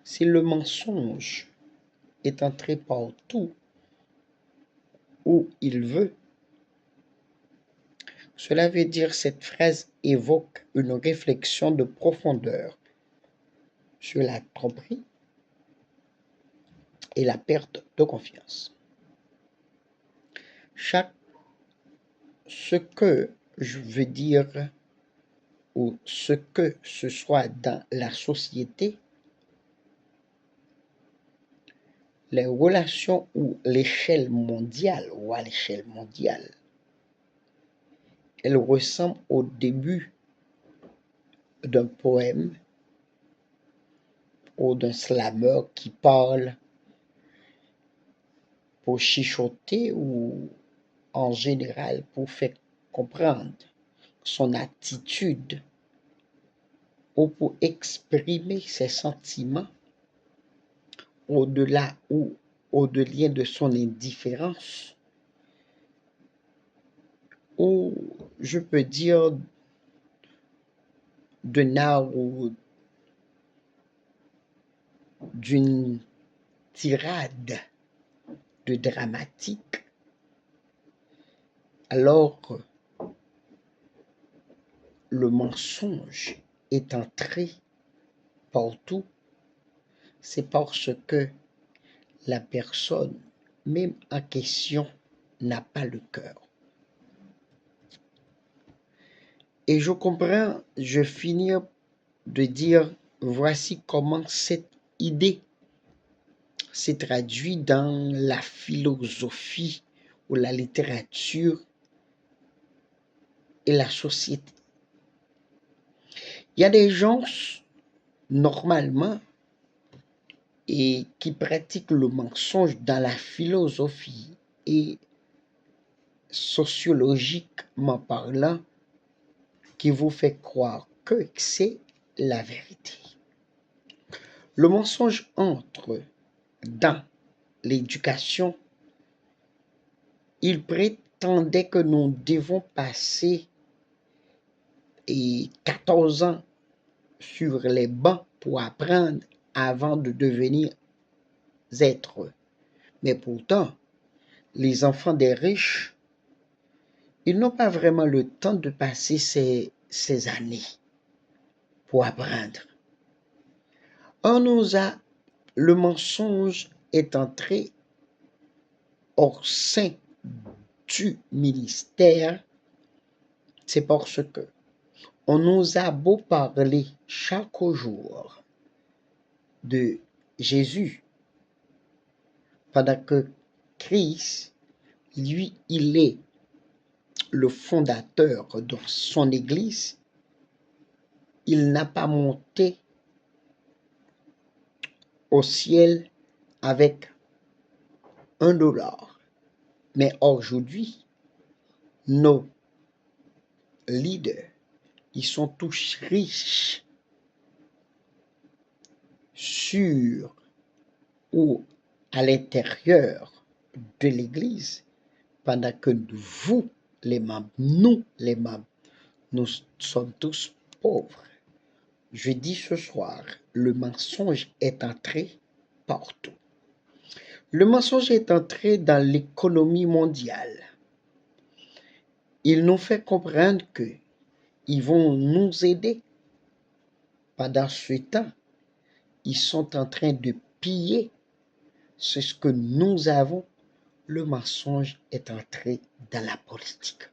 Si le mensonge est entré partout où il veut, cela veut dire que cette phrase évoque une réflexion de profondeur sur la tromperie et la perte de confiance. Ce que je veux dire, ou ce que ce soit dans la société, les relations ou l'échelle mondiale, ou à l'échelle mondiale, elles ressemblent au début d'un poème ou d'un slammer qui parle pour chuchoter ou en général pour faire comprendre son attitude ou pour exprimer ses sentiments au-delà ou au-delà de son indifférence, ou je peux dire d'un art ou d'une tirade de dramatique, alors le mensonge est entré partout, c'est parce que la personne, même en question, n'a pas le cœur. Et je comprends, je finis de dire, voici comment cette idée s'est traduite dans la philosophie ou la littérature et la société. Il y a des gens, normalement, et qui pratiquent le mensonge dans la philosophie et sociologiquement parlant, qui vous fait croire que c'est la vérité. Le mensonge entre dans l'éducation. Il prétendait que nous devons passer 14 ans sur les bancs pour apprendre avant de devenir êtres. Mais pourtant, les enfants des riches, ils n'ont pas vraiment le temps de passer ces années pour apprendre. Le mensonge est entré au sein du ministère, c'est parce que on nous a beau parler chaque jour de Jésus, pendant que Christ, lui, il est le fondateur de son Église, il n'a pas monté au ciel avec $1. Mais aujourd'hui, nos leaders, ils sont tous riches sur ou à l'intérieur de l'Église, pendant que vous, les membres, nous, les membres, nous sommes tous pauvres. Je dis ce soir, le mensonge est entré partout. Le mensonge est entré dans l'économie mondiale. Il nous fait comprendre qu'ils vont nous aider. Pendant ce temps, ils sont en train de piller ce que nous avons. Le mensonge est entré dans la politique.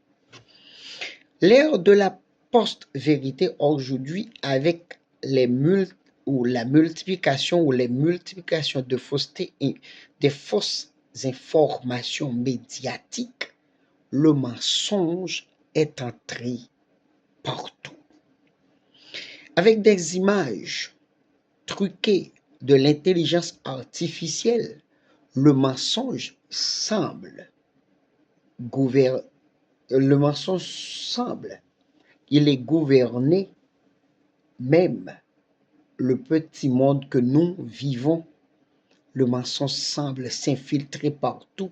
L'ère de la post-vérité aujourd'hui, avec la multiplication de faussetés et des fausses informations médiatiques, le mensonge est entré partout. Avec des images truquées de l'intelligence artificielle, le mensonge semble il est gouverné même le petit monde que nous vivons. Le mensonge semble s'infiltrer partout,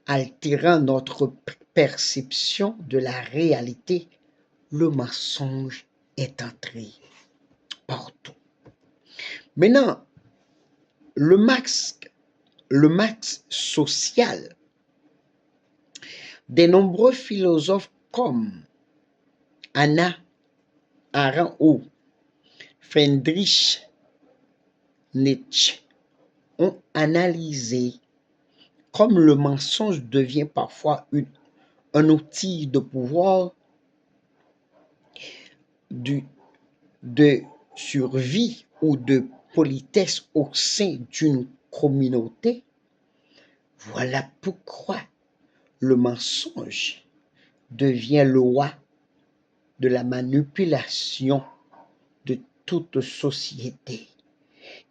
altérant notre perception de la réalité. Le mensonge est entré partout. Maintenant, le max social. De nombreux philosophes comme Hannah Arendt ou Friedrich Nietzsche ont analysé comme le mensonge devient parfois un outil de pouvoir, de survie ou de politesse au sein d'une communauté. Voilà pourquoi le mensonge devient le roi de la manipulation de toute société.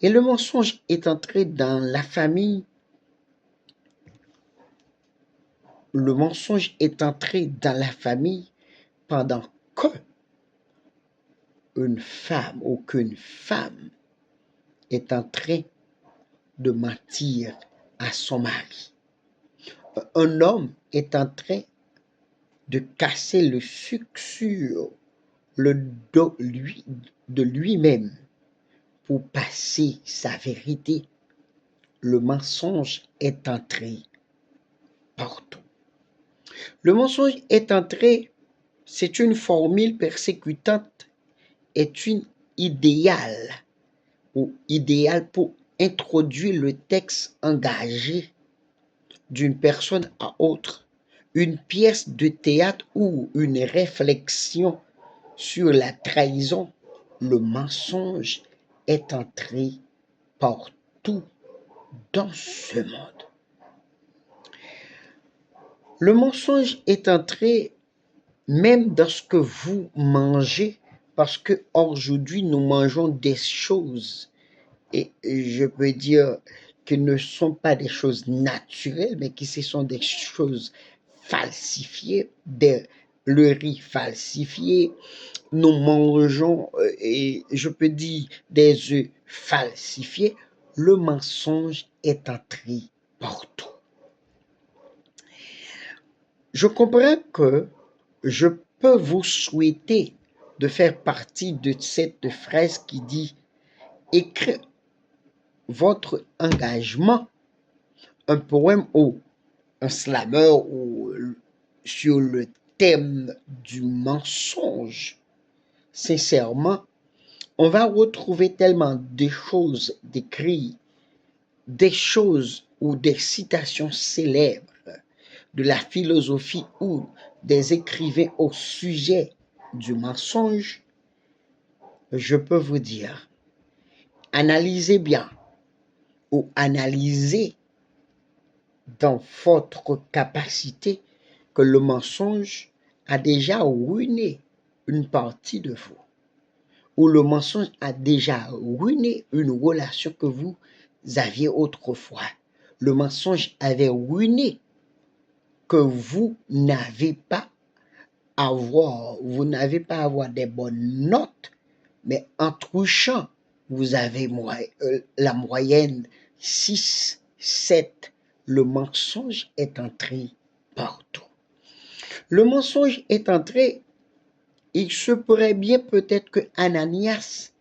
Et le mensonge est entré dans la famille. Le mensonge est entré dans la famille pendant qu'une femme ou qu'une femme est en train de mentir à son mari. Un homme est en train de casser le sucre sur le dos de lui-même pour passer sa vérité. Le mensonge est entré partout. Le mensonge est entré, c'est une formule persécutante, est une idéale ou idéale pour introduire le texte engagé d'une personne à autre, une pièce de théâtre ou une réflexion sur la trahison. Le mensonge est entré partout dans ce monde. Le mensonge est entré même dans ce que vous mangez, parce que aujourd'hui nous mangeons des choses, et je peux dire que ne sont pas des choses naturelles, mais que ce sont des choses falsifiées, le riz falsifié. Nous mangeons, et je peux dire, des œufs falsifiés. Le mensonge est entré partout. Je comprends que je peux vous souhaiter de faire partie de cette phrase qui dit « Écrire votre engagement », un poème ou un slammer ou sur le thème du mensonge. Sincèrement, on va retrouver tellement de choses décrites, des choses ou des citations célèbres de la philosophie ou des écrivains au sujet du mensonge. Je peux vous dire, analysez bien ou analysez dans votre capacité que le mensonge a déjà ruiné une partie de vous, ou le mensonge a déjà ruiné une relation que vous aviez autrefois. Le mensonge avait ruiné que vous n'avez pas à avoir des bonnes notes, mais en truchant, vous avez la moyenne 6, 7. Le mensonge est entré partout. Le mensonge est entré, il se pourrait bien peut-être que Ananias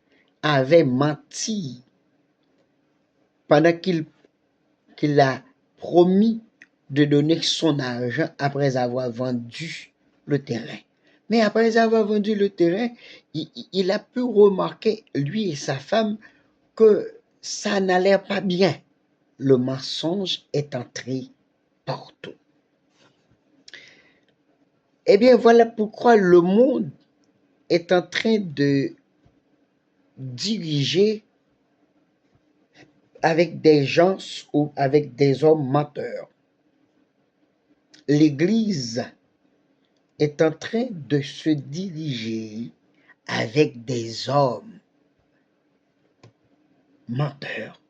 avait menti pendant qu'il a promis de donner son argent après avoir vendu le terrain. Mais après avoir vendu le terrain, il a pu remarquer, lui et sa femme, que ça n'allait pas bien. Le mensonge est entré partout. Eh bien, voilà pourquoi le monde est en train de diriger avec des gens ou avec des hommes menteurs. L'Église est en train de se diriger avec des hommes menteurs.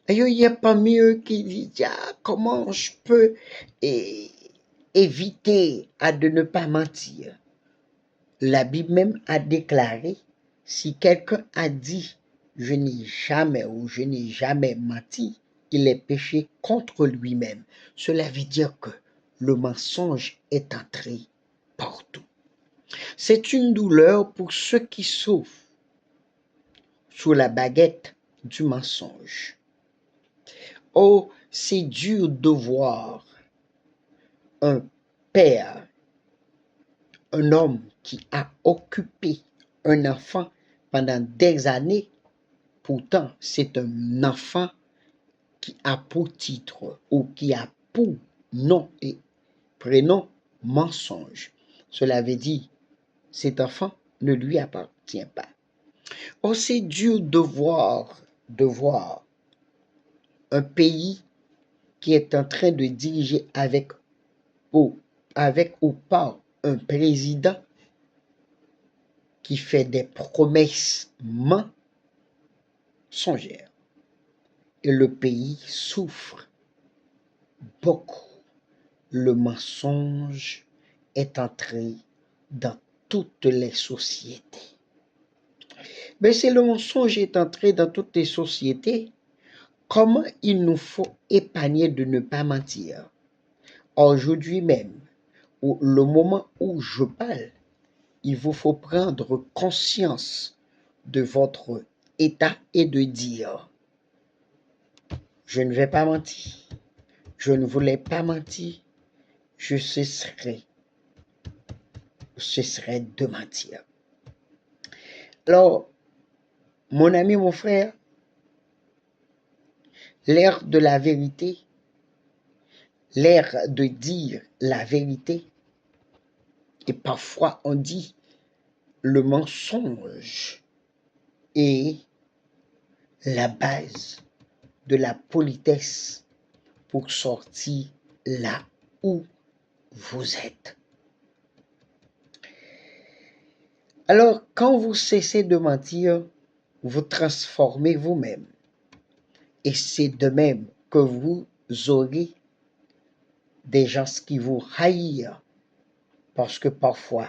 Et il n'y a pas mieux qui dit comment je peux éviter de ne pas mentir. La Bible même a déclaré, si quelqu'un a dit je n'ai jamais ou je n'ai jamais menti, il est péché contre lui-même. Cela veut dire que le mensonge est entré partout. C'est une douleur pour ceux qui souffrent sous la baguette du mensonge. Oh, c'est dur de voir un père, un homme qui a occupé un enfant pendant des années. Pourtant, c'est un enfant qui a pour titre ou qui a pour nom et prénom mensonge. Cela veut dire, cet enfant ne lui appartient pas. Oh, c'est dur de voir un pays qui est en train de diriger avec ou par un président qui fait des promesses mensongères. Et le pays souffre beaucoup. Le mensonge est entré dans toutes les sociétés. Mais si le mensonge est entré dans toutes les sociétés, comment il nous faut épargner de ne pas mentir? Aujourd'hui même, le moment où je parle, il vous faut prendre conscience de votre état et de dire, je ne vais pas mentir, je ne voulais pas mentir, je cesserai de mentir. Alors, mon ami, mon frère, l'ère de la vérité, l'ère de dire la vérité, et parfois on dit le mensonge est la base de la politesse pour sortir là où vous êtes. Alors, quand vous cessez de mentir, vous transformez vous-même. Et c'est de même que vous aurez des gens qui vous haïssent parce que parfois,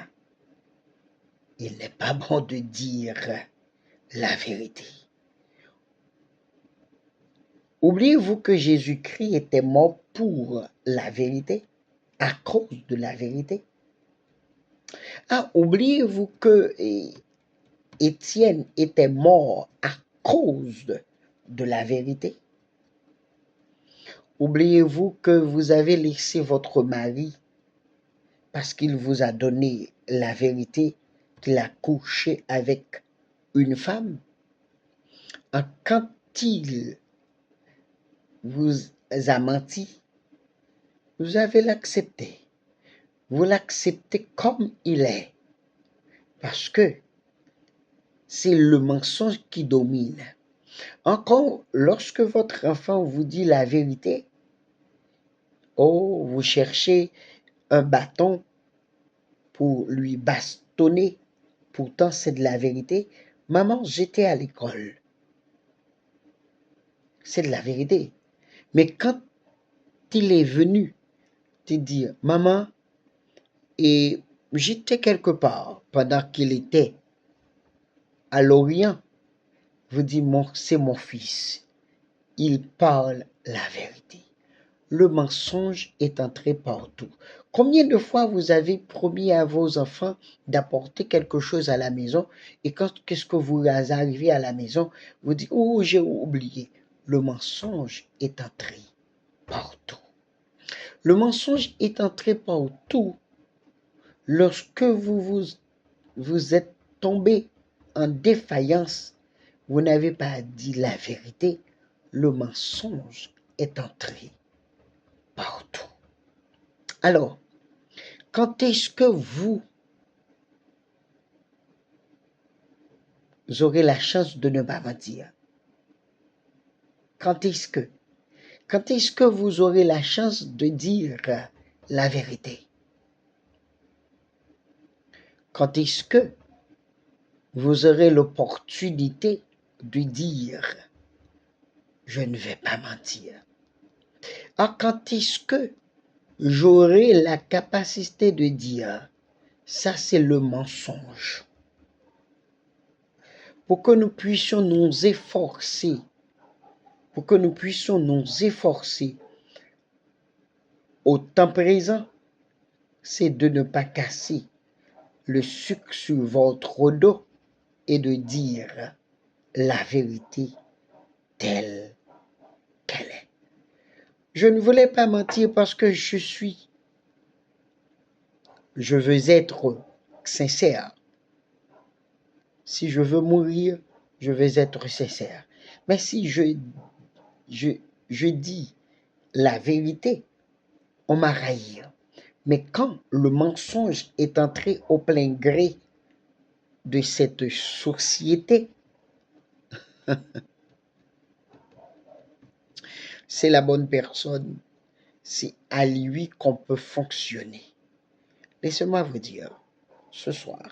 il n'est pas bon de dire la vérité. Oubliez-vous que Jésus-Christ était mort pour la vérité, à cause de la vérité. Ah, oubliez-vous que Étienne était mort à cause de la vérité. Oubliez-vous que vous avez laissé votre mari parce qu'il vous a donné la vérité qu'il a couché avec une femme. Quand il vous a menti, vous avez l'accepté. Vous l'acceptez comme il est. Parce que c'est le mensonge qui domine. Encore, lorsque votre enfant vous dit la vérité, oh, vous cherchez un bâton pour lui bastonner. Pourtant, c'est de la vérité. Maman, j'étais à l'école. C'est de la vérité. Mais quand il est venu te dire, maman, et j'étais quelque part pendant qu'il était à l'Orient, vous dites, c'est mon fils. Il parle la vérité. Le mensonge est entré partout. Combien de fois vous avez promis à vos enfants d'apporter quelque chose à la maison et qu'est-ce que vous arrivez à la maison, vous dites, oh, j'ai oublié. Le mensonge est entré partout. Le mensonge est entré partout lorsque vous êtes tombé en défaillance. Vous n'avez pas dit la vérité. Le mensonge est entré partout. Alors, quand est-ce que vous aurez la chance de ne pas mentir? Quand est-ce que vous aurez la chance de dire la vérité? Quand est-ce que vous aurez l'opportunité de dire je ne vais pas mentir? Quand est-ce que j'aurai la capacité de dire ça, c'est le mensonge? Pour que nous puissions nous efforcer, au temps présent, c'est de ne pas casser le sucre sur votre dos et de dire la vérité telle qu'elle est. Je ne voulais pas mentir parce que je veux être sincère. Si je veux mourir, je vais être sincère. Mais si je, je dis la vérité, on m'a raillé. Mais quand le mensonge est entré au plein gré de cette société, c'est la bonne personne. C'est à lui qu'on peut fonctionner. Laissez-moi vous dire, ce soir,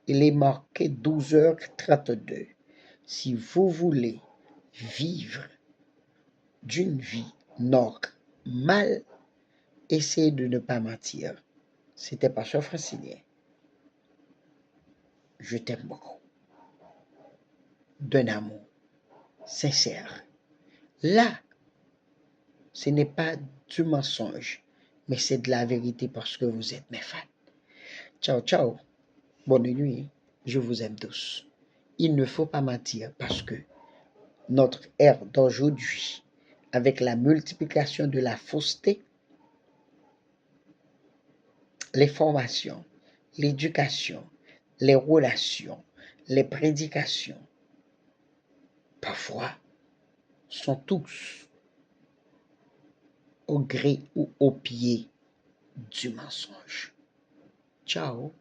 il est marqué 12h32. Si vous voulez vivre d'une vie normale, essayez de ne pas mentir. C'était Pasteur Francilien. Je t'aime beaucoup. D'un amour sincère. Là, ce n'est pas du mensonge, mais c'est de la vérité parce que vous êtes mes fans. Ciao, ciao. Bonne nuit. Je vous aime tous. Il ne faut pas mentir parce que notre ère d'aujourd'hui, avec la multiplication de la fausseté, les formations, l'éducation, les relations, les prédications, parfois, sont tous au gré ou au pied du mensonge. Ciao.